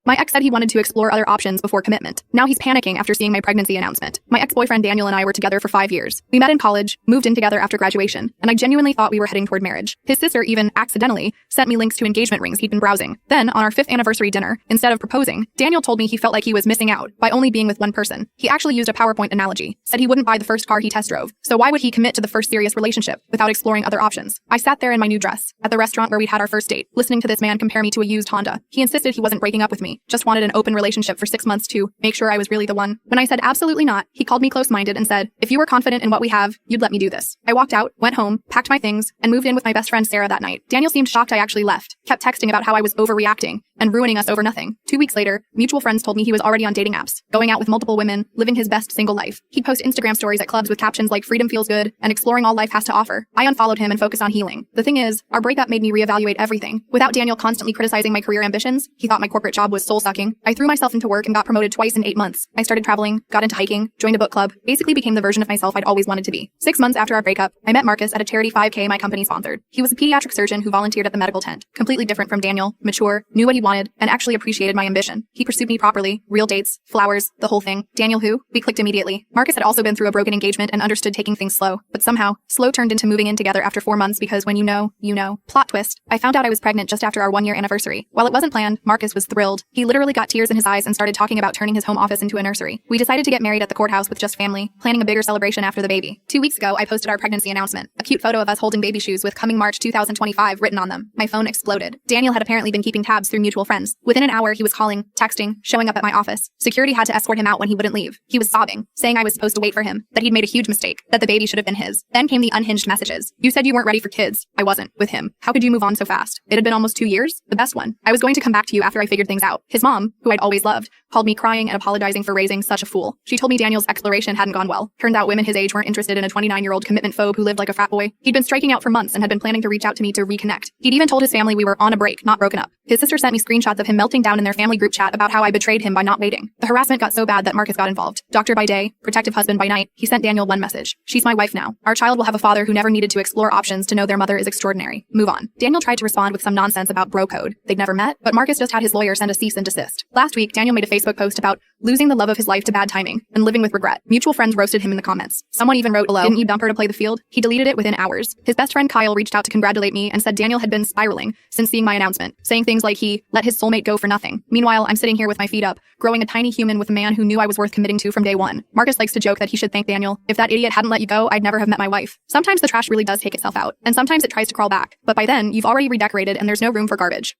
My ex said he wanted to explore other options before commitment. Now he's panicking after seeing my pregnancy announcement. My ex-boyfriend Daniel and I were together for 5 years. We met in college, moved in together after graduation, and I genuinely thought we were heading toward marriage. His sister even, accidentally, sent me links to engagement rings he'd been browsing. Then, on our 5th anniversary dinner, instead of proposing, Daniel told me he felt like he was missing out by only being with one person. He actually used a PowerPoint analogy, said he wouldn't buy the first car he test drove. So why would he commit to the first serious relationship without exploring other options? I sat there in my new dress, at the restaurant where we'd had our first date, listening to this man compare me to a used Honda. He insisted he wasn't breaking up with me, just wanted an open relationship for 6 months to make sure I was really the one. When I said absolutely not, he called me close-minded and said, if you were confident in what we have, you'd let me do this. I walked out, went home, packed my things, and moved in with my best friend Sarah that night. Daniel seemed shocked I actually left, kept texting about how I was overreacting and ruining us over nothing. 2 weeks later, mutual friends told me he was already on dating apps, going out with multiple women, living his best single life. He'd post Instagram stories at clubs with captions like freedom feels good and exploring all life has to offer. I unfollowed him and focused on healing. The thing is, our breakup made me reevaluate everything. Without Daniel constantly criticizing my career ambitions, he thought my corporate job was soul-sucking. I threw myself into work and got promoted twice in 8 months. I started traveling, got into hiking, joined a book club, basically became the version of myself I'd always wanted to be. 6 months after our breakup, I met Marcus at a charity 5K my company sponsored. He was a pediatric surgeon who volunteered at the medical tent. Completely different from Daniel, mature, knew what he wanted, and actually appreciated my ambition. He pursued me properly, real dates, flowers, the whole thing. Daniel who? We clicked immediately. Marcus had also been through a broken engagement and understood taking things slow, but somehow, slow turned into moving in together after 4 months because when you know, you know. Plot twist. I found out I was pregnant just after our 1-year anniversary. While it wasn't planned, Marcus was thrilled. He literally got tears in his eyes and started talking about turning his home office into a nursery. We decided to get married at the courthouse with just family, planning a bigger celebration after the baby. 2 weeks ago, I posted our pregnancy announcement. A cute photo of us holding baby shoes with coming March 2025 written on them. My phone exploded. Daniel had apparently been keeping tabs through mutual friends. Within an hour, he was calling, texting, showing up at my office. Security had to escort him out when he wouldn't leave. He was sobbing, saying I was supposed to wait for him, that he'd made a huge mistake, that the baby should have been his. Then came the unhinged messages. You said you weren't ready for kids. I wasn't, with him. How could you move on so fast? It had been almost 2 years. The best one. I was going to come back to you after I figured things out. His mom, who I'd always loved, called me crying and apologizing for raising such a fool. She told me Daniel's exploration hadn't gone well. Turned out women his age weren't interested in a 29-year-old commitment phobe who lived like a frat boy. He'd been striking out for months and had been planning to reach out to me to reconnect. He'd even told his family we were on a break, not broken up. His sister sent me screenshots of him melting down in their family group chat about how I betrayed him by not waiting. The harassment got so bad that Marcus got involved. Doctor by day, protective husband by night, he sent Daniel one message. She's my wife now. Our child will have a father who never needed to explore options to know their mother is extraordinary. Move on. Daniel tried to respond with some nonsense about bro code. They'd never met, but Marcus just had his lawyer send a cease and desist. Last week, Daniel made a Facebook post about losing the love of his life to bad timing and living with regret. Mutual friends roasted him in the comments. Someone even wrote, "Hello, didn't you dump her to play the field?" He deleted it within hours. His best friend Kyle reached out to congratulate me and said Daniel had been spiraling since seeing my announcement, saying things like he let his soulmate go for nothing. Meanwhile, I'm sitting here with my feet up, growing a tiny human with a man who knew I was worth committing to from day one. Marcus likes to joke that he should thank Daniel. If that idiot hadn't let you go, I'd never have met my wife. Sometimes the trash really does take itself out, and sometimes it tries to crawl back. But by then, you've already redecorated and there's no room for garbage.